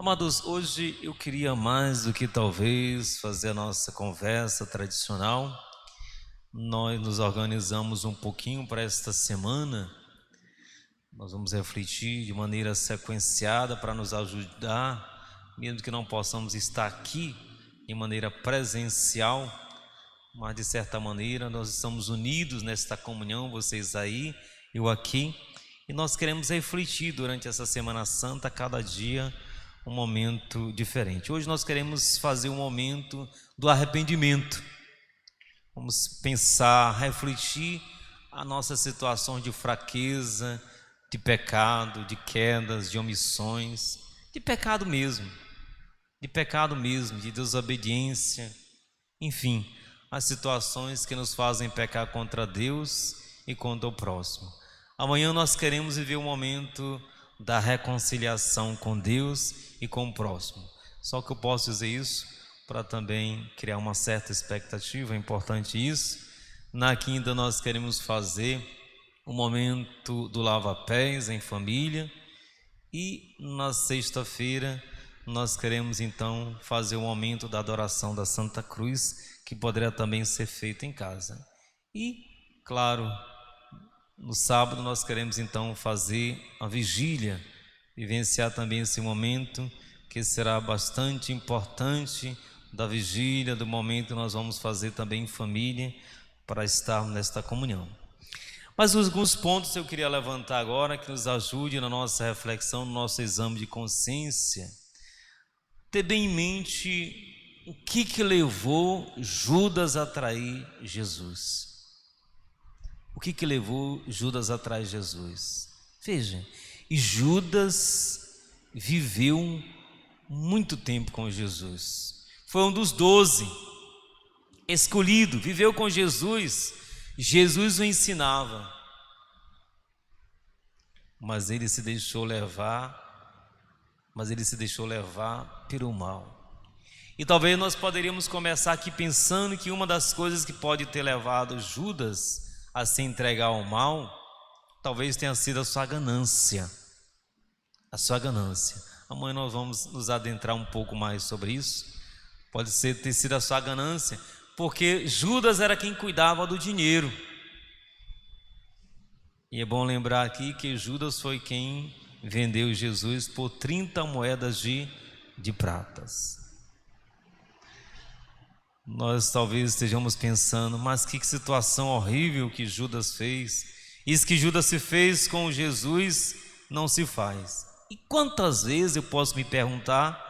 Amados, hoje eu queria mais do que talvez fazer a nossa conversa tradicional. Nós nos organizamos um pouquinho para esta semana. Nós vamos refletir de maneira sequenciada para nos ajudar, mesmo que não possamos estar aqui de maneira presencial, mas de certa maneira nós estamos unidos nesta comunhão, vocês aí, eu aqui, e nós queremos refletir durante essa Semana Santa, cada dia um momento diferente. Hoje nós queremos fazer um momento do arrependimento. Vamos pensar, refletir a nossa situação de fraqueza, de pecado, de quedas, de omissões, de pecado mesmo, de desobediência, enfim, as situações que nos fazem pecar contra Deus e contra o próximo. Amanhã nós queremos viver um momento da reconciliação com Deus e com o próximo. Só que eu posso dizer isso para também criar uma certa expectativa, é importante isso. Na quinta nós queremos fazer o momento do lava-pés em família, e na sexta-feira nós queremos então fazer o momento da adoração da Santa Cruz, que poderia também ser feito em casa. E, claro, no sábado nós queremos então fazer a vigília, vivenciar também esse momento que será bastante importante, da vigília, do momento que nós vamos fazer também em família, para estarmos nesta comunhão. Mas alguns pontos eu queria levantar agora que nos ajude na nossa reflexão, no nosso exame de consciência. Ter bem em mente o que levou Judas a trair Jesus. O que levou Judas a trair Jesus? Veja, e Judas viveu muito tempo com Jesus. Foi um dos 12 escolhido, viveu com Jesus. Jesus o ensinava, mas ele se deixou levar pelo mal. E talvez nós poderíamos começar aqui pensando que uma das coisas que pode ter levado Judas a se entregar ao mal, talvez tenha sido a sua ganância. Amanhã nós vamos nos adentrar um pouco mais sobre isso. Pode ter sido a sua ganância, porque Judas era quem cuidava do dinheiro. E é bom lembrar aqui que Judas foi quem vendeu Jesus por 30 moedas de pratas. Nós talvez estejamos pensando, mas que situação horrível que Judas fez. Isso que Judas se fez com Jesus não se faz. E quantas vezes eu posso me perguntar,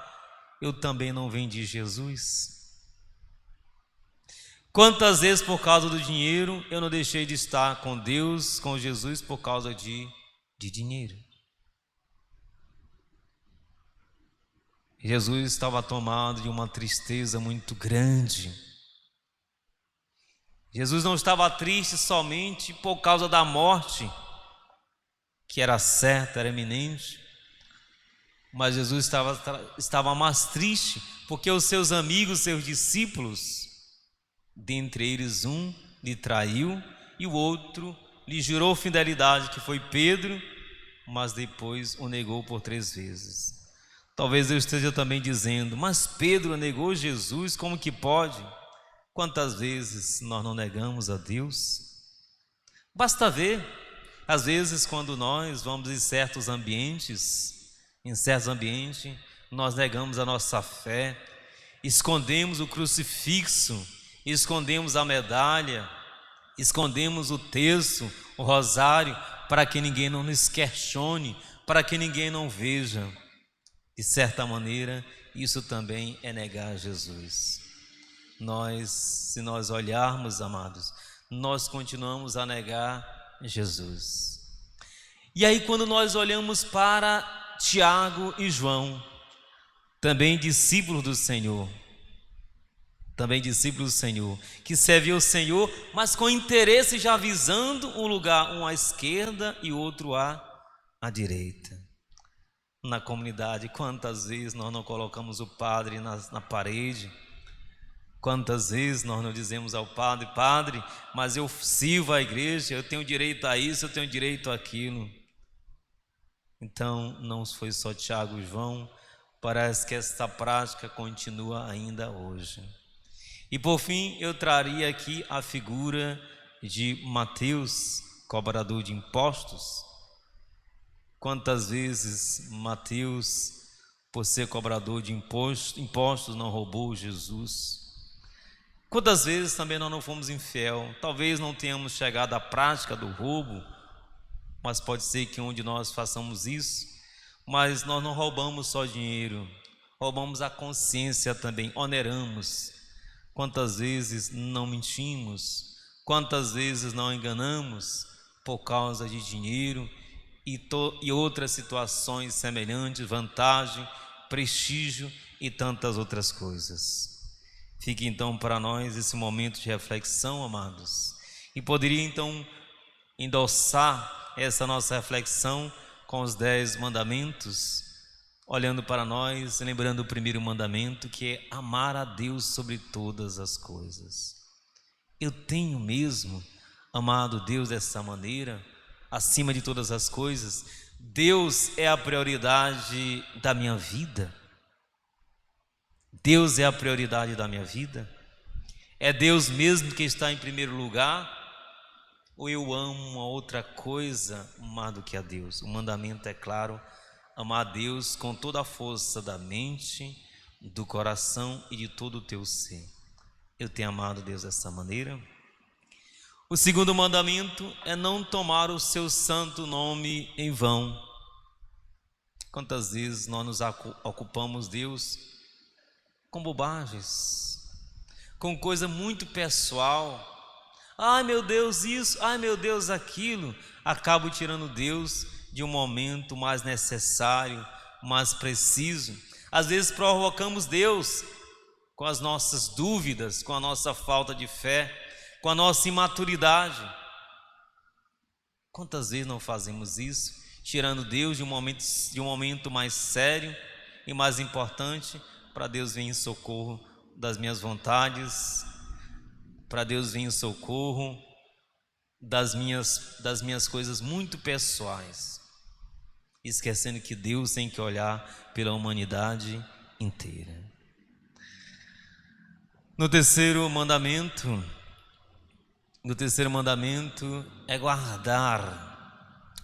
eu também não vendi Jesus? Quantas vezes por causa do dinheiro eu não deixei de estar com Deus, com Jesus, por causa de dinheiro? Jesus estava tomado de uma tristeza muito grande. Jesus não estava triste somente por causa da morte, que era certa, era iminente, mas Jesus estava mais triste porque os seus amigos, seus discípulos, dentre eles um lhe traiu e o outro lhe jurou fidelidade, que foi Pedro, mas depois o negou por 3 vezes. Talvez eu esteja também dizendo, mas Pedro negou Jesus, como que pode? Quantas vezes nós não negamos a Deus? Basta ver, às vezes quando nós vamos em certos ambientes, nós negamos a nossa fé, escondemos o crucifixo, escondemos a medalha, escondemos o terço, o rosário, para que ninguém não nos questione, para que ninguém não veja. De certa maneira, isso também é negar Jesus. Se nós olharmos, amados, nós continuamos a negar Jesus. E aí quando nós olhamos para Tiago e João, também discípulos do Senhor, que serviu o Senhor, mas com interesse já visando um lugar, um à esquerda e outro à direita. Na comunidade, quantas vezes nós não colocamos o padre na parede? Quantas vezes nós não dizemos ao padre, padre, mas eu sirvo a igreja, eu tenho direito a isso, eu tenho direito àquilo. Então não foi só Tiago e João, parece que esta prática continua ainda hoje. E por fim, eu traria aqui a figura de Mateus, cobrador de impostos. Quantas vezes Mateus, por ser cobrador de impostos, não roubou Jesus? Quantas vezes também nós não fomos infiel? Talvez não tenhamos chegado à prática do roubo, mas pode ser que um de nós façamos isso. Mas nós não roubamos só dinheiro, roubamos a consciência também, oneramos. Quantas vezes não mentimos? Quantas vezes não enganamos por causa de dinheiro e outras situações semelhantes, vantagem, prestígio e tantas outras coisas. Fique então para nós esse momento de reflexão, amados, e poderia então endossar essa nossa reflexão com os 10 mandamentos, olhando para nós, lembrando o primeiro mandamento, que é amar a Deus sobre todas as coisas. Eu tenho mesmo amado Deus dessa maneira, acima de todas as coisas? Deus é a prioridade da minha vida? Deus é a prioridade da minha vida? É Deus mesmo que está em primeiro lugar? Ou eu amo uma outra coisa mais do que a Deus? O mandamento é claro: amar a Deus com toda a força da mente, do coração e de todo o teu ser. Eu tenho amado Deus dessa maneira? O segundo mandamento é não tomar o seu santo nome em vão. Quantas vezes nós nos ocupamos Deus com bobagens, com coisa muito pessoal? Ai meu Deus isso, ai meu Deus aquilo. Acabo tirando Deus de um momento mais necessário, mais preciso. Às vezes provocamos Deus com as nossas dúvidas, com a nossa falta de fé, com a nossa imaturidade. Quantas vezes não fazemos isso, tirando Deus de um momento mais sério e mais importante, para Deus vir em socorro das minhas vontades, para Deus vir em socorro das minhas coisas muito pessoais, esquecendo que Deus tem que olhar pela humanidade inteira. No terceiro mandamento é guardar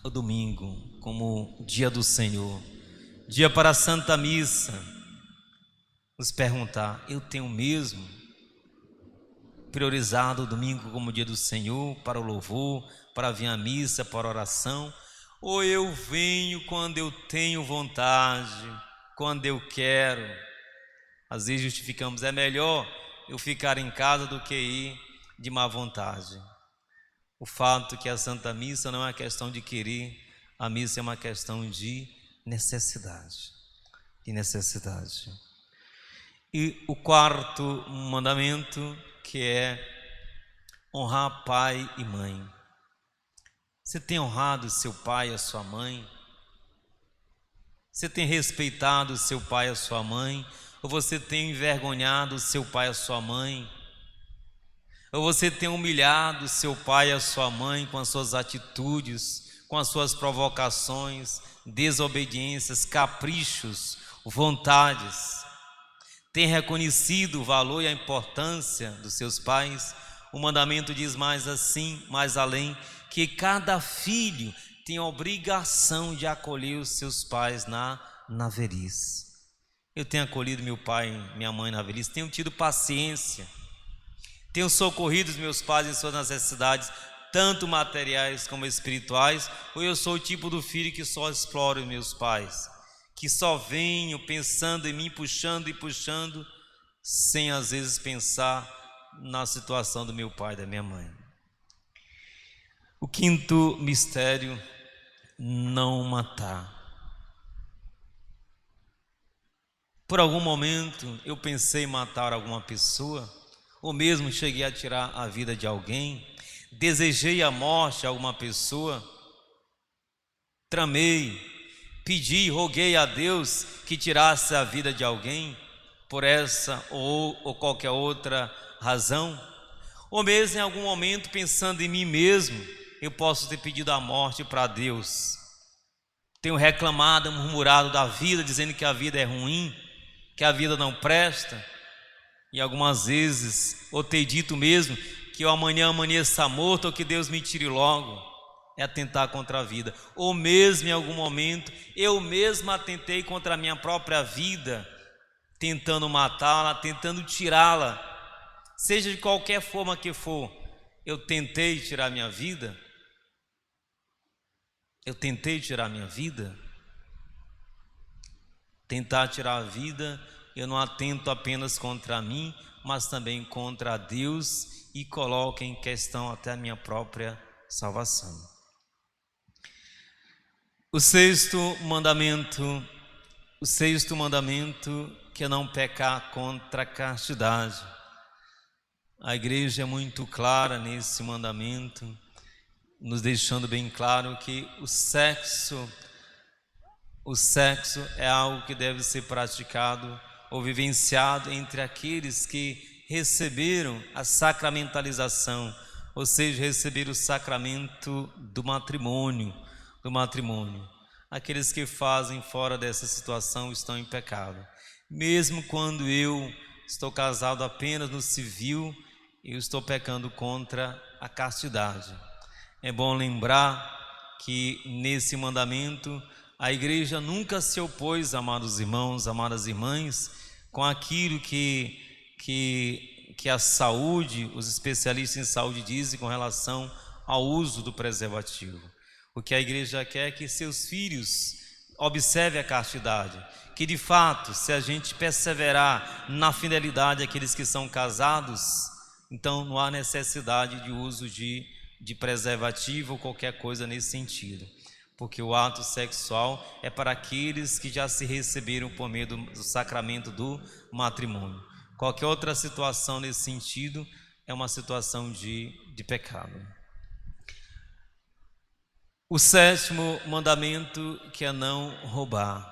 o domingo como dia do Senhor, dia para a Santa Missa. Nos perguntar: eu tenho mesmo priorizado o domingo como dia do Senhor para o louvor, para vir à missa, para a oração? Ou eu venho quando eu tenho vontade, quando eu quero? Às vezes justificamos: é melhor eu ficar em casa do que ir de má vontade. O fato é que a Santa Missa não é uma questão de querer, a missa é uma questão de necessidade. E o quarto mandamento, que é honrar pai e mãe. Você tem honrado seu pai e a sua mãe? Você tem respeitado seu pai e a sua mãe? Ou você tem envergonhado seu pai e a sua mãe? Ou você tem humilhado seu pai e a sua mãe com as suas atitudes, com as suas provocações, desobediências, caprichos, vontades? Tem reconhecido o valor e a importância dos seus pais? O mandamento diz mais assim, mais além, que cada filho tem a obrigação de acolher os seus pais na velhice. Eu tenho acolhido meu pai e minha mãe na velhice, tenho tido paciência, tenho socorrido os meus pais em suas necessidades, tanto materiais como espirituais? Ou eu sou o tipo do filho que só explora os meus pais, que só venho pensando em mim, puxando e puxando, sem às vezes pensar na situação do meu pai e da minha mãe? O quinto mistério: não matar. Por algum momento eu pensei em matar alguma pessoa, ou mesmo cheguei a tirar a vida de alguém, desejei a morte a alguma pessoa, tramei, pedi, roguei a Deus que tirasse a vida de alguém por essa ou qualquer outra razão? Ou mesmo em algum momento, pensando em mim mesmo, eu posso ter pedido a morte para Deus, tenho reclamado, murmurado da vida, dizendo que a vida é ruim, que a vida não presta, e algumas vezes ou ter dito mesmo que eu amanhã amanheça morto ou que Deus me tire logo, é atentar contra a vida. Ou mesmo em algum momento eu mesmo atentei contra a minha própria vida, tentando matá-la, tentando tirá-la, seja de qualquer forma que for. Eu tentei tirar minha vida. Tentar tirar a vida, eu não atento apenas contra mim, mas também contra Deus e coloco em questão até a minha própria salvação. O sexto mandamento, que é não pecar contra a castidade. A igreja é muito clara nesse mandamento, nos deixando bem claro que o sexo é algo que deve ser praticado ou vivenciado entre aqueles que receberam a sacramentalização, ou seja, receberam o sacramento do matrimônio. Aqueles que fazem fora dessa situação estão em pecado. Mesmo quando eu estou casado apenas no civil, eu estou pecando contra a castidade. É bom lembrar que nesse mandamento a igreja nunca se opôs, amados irmãos, amadas irmãs, com aquilo que a saúde, os especialistas em saúde dizem com relação ao uso do preservativo. O que a igreja quer é que seus filhos observem a castidade, que de fato, se a gente perseverar na fidelidade àqueles que são casados, então não há necessidade de uso de preservativo ou qualquer coisa nesse sentido, porque o ato sexual é para aqueles que já se receberam por meio do sacramento do matrimônio. Qualquer outra situação nesse sentido é uma situação de pecado. O sétimo mandamento, que é não roubar,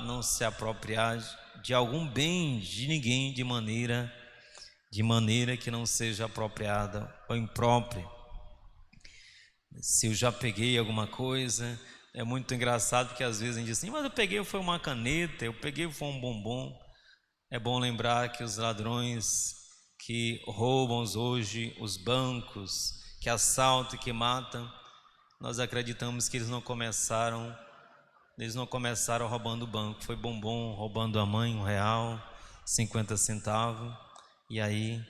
não se apropriar de algum bem de ninguém de maneira que não seja apropriada ou imprópria. Se eu já peguei alguma coisa, é muito engraçado porque às vezes a gente diz assim, mas eu peguei foi uma caneta, eu peguei foi um bombom. É bom lembrar que os ladrões que roubam hoje os bancos, que assaltam e que matam, nós acreditamos que eles não começaram roubando o banco, foi bombom, roubando a mãe, R$1, 50 centavos, e aí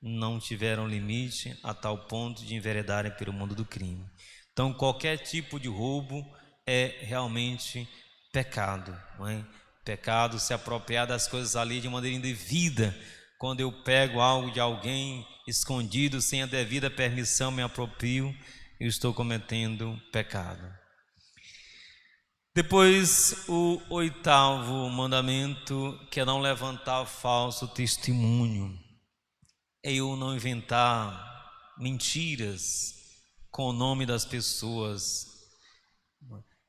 não tiveram limite a tal ponto de enveredarem pelo mundo do crime. Então qualquer tipo de roubo é realmente pecado, não é? Pecado se apropriar das coisas ali de maneira indevida. Quando eu pego algo de alguém escondido, sem a devida permissão, me aproprio, eu estou cometendo pecado. Depois, o oitavo mandamento, que é não levantar falso testemunho. É eu não inventar mentiras com o nome das pessoas.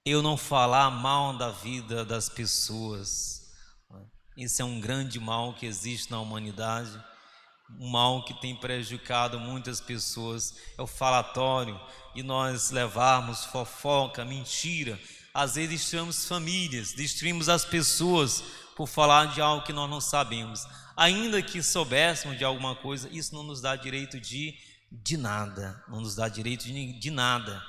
Eu não falar mal da vida das pessoas. Esse é um grande mal que existe na humanidade, um mal que tem prejudicado muitas pessoas, é o falatório, e nós levarmos fofoca, mentira. Às vezes destruímos famílias, destruímos as pessoas por falar de algo que nós não sabemos. Ainda que soubéssemos de alguma coisa, isso não nos dá direito de nada, não nos dá direito de nada.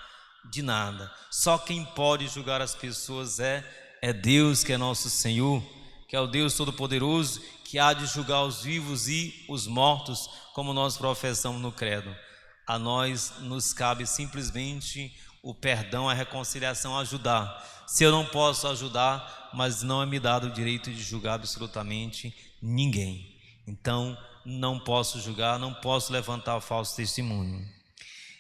Só quem pode julgar as pessoas é Deus, que é nosso Senhor, que é o Deus Todo-Poderoso, que há de julgar os vivos e os mortos, como nós professamos no credo. A nós nos cabe simplesmente o perdão, a reconciliação, ajudar. Se eu não posso ajudar, mas não é me dado o direito de julgar absolutamente ninguém. Então não posso julgar, não posso levantar falso testemunho.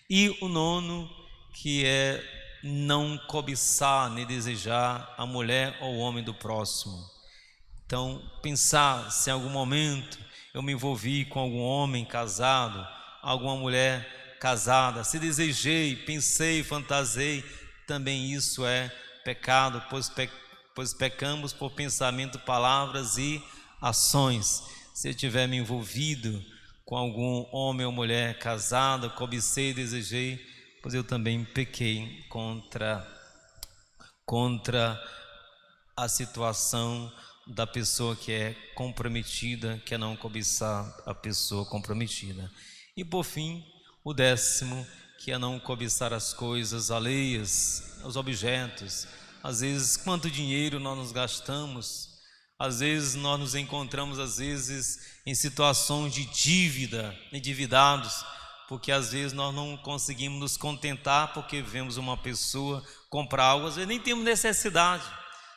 E o nono, que é não cobiçar nem desejar a mulher ou o homem do próximo. Então, pensar se em algum momento eu me envolvi com algum homem casado, alguma mulher casada, se desejei, pensei, fantasiei, também isso é pecado, pois pecamos por pensamento, palavras e ações. Se eu tiver me envolvido com algum homem ou mulher casada, cobicei, desejei, pois eu também pequei contra contra a situação da pessoa que é comprometida, que é não cobiçar a pessoa comprometida. E por fim, o 10º, que é não cobiçar as coisas alheias, os objetos. Às vezes, quanto dinheiro nós nos gastamos, às vezes nós nos encontramos em situações de dívida, endividados, porque às vezes nós não conseguimos nos contentar porque vemos uma pessoa comprar algo, às vezes nem temos necessidade,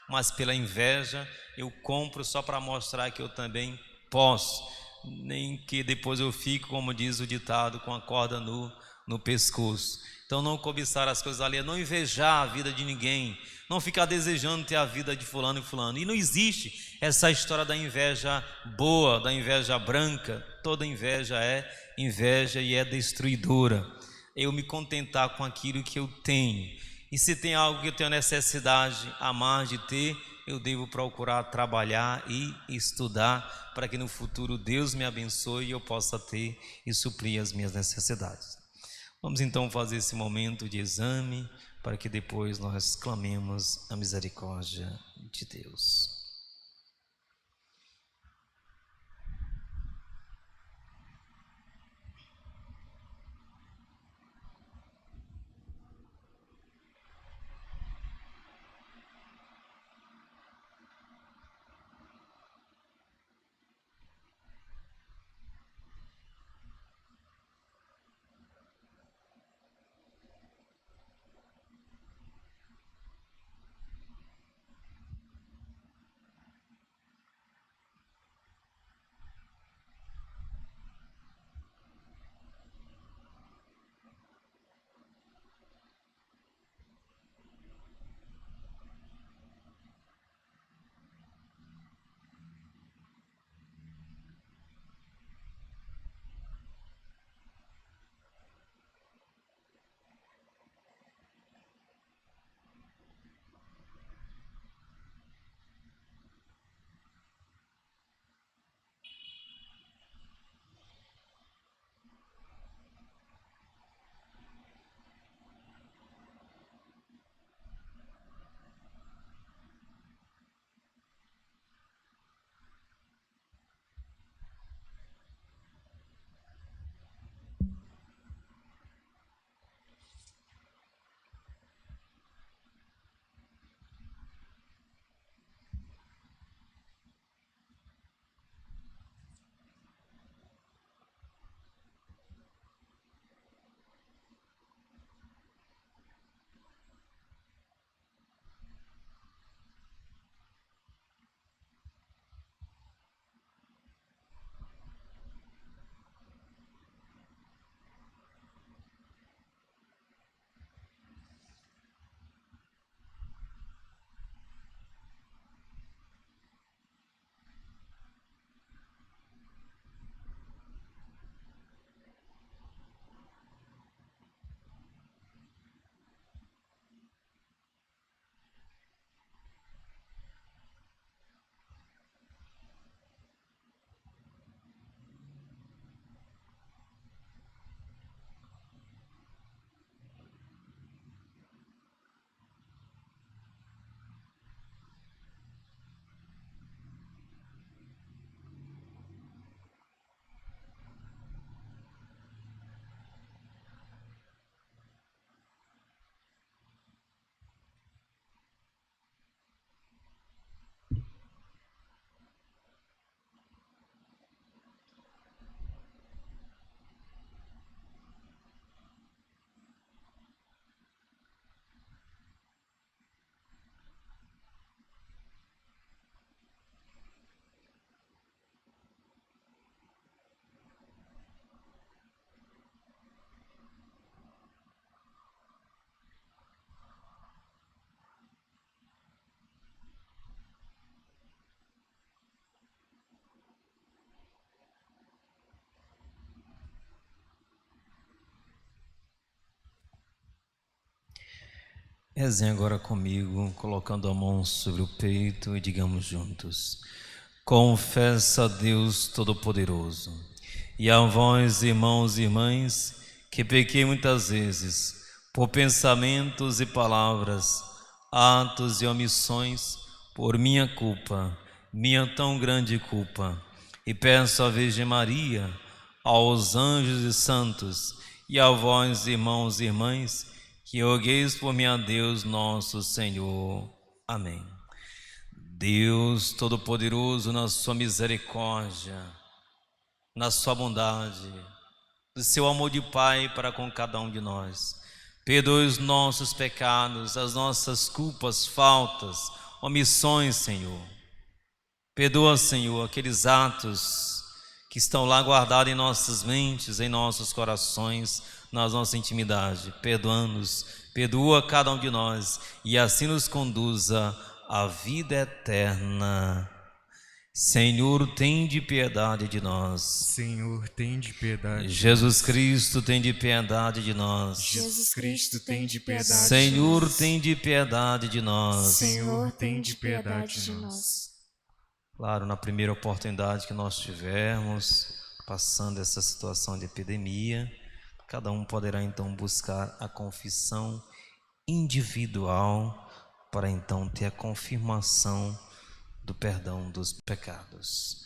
mas pela inveja eu compro só para mostrar que eu também posso, nem que depois eu fico, como diz o ditado, com a corda no pescoço. Então não cobiçar as coisas alheias, não invejar a vida de ninguém, não ficar desejando ter a vida de fulano e fulano. E não existe essa história da inveja boa, da inveja branca. Toda inveja é inveja e é destruidora. Eu me contentar com aquilo que eu tenho. E se tem algo que eu tenho necessidade a mais de ter, eu devo procurar trabalhar e estudar para que no futuro Deus me abençoe e eu possa ter e suprir as minhas necessidades. Vamos então fazer esse momento de exame para que depois nós clamemos a misericórdia de Deus. Rezem agora comigo, colocando a mão sobre o peito e digamos juntos: confesso a Deus Todo-Poderoso e a vós, irmãos e irmãs, que pequei muitas vezes, por pensamentos e palavras, atos e omissões por minha culpa, minha tão grande culpa. E peço à Virgem Maria, aos anjos e santos, e a vós, irmãos e irmãs, que rogueis por mim a Deus nosso Senhor. Amém. Deus Todo-Poderoso, na sua misericórdia, na sua bondade, do seu amor de Pai para com cada um de nós, perdoe os nossos pecados, as nossas culpas, faltas, omissões, Senhor. Perdoa, Senhor, aqueles atos que estão lá guardados em nossas mentes, em nossos corações, na nossa intimidade. Perdoa-nos, perdoa cada um de nós e assim nos conduza à vida eterna. Senhor, tende piedade de nós. Senhor, tende piedade. Jesus Cristo, tende piedade de nós. Jesus Cristo, tende piedade. Senhor, tende piedade de nós. Senhor, tende piedade de nós. Claro, na primeira oportunidade que nós tivermos, passando essa situação de epidemia, cada um poderá então buscar a confissão individual para então ter a confirmação do perdão dos pecados.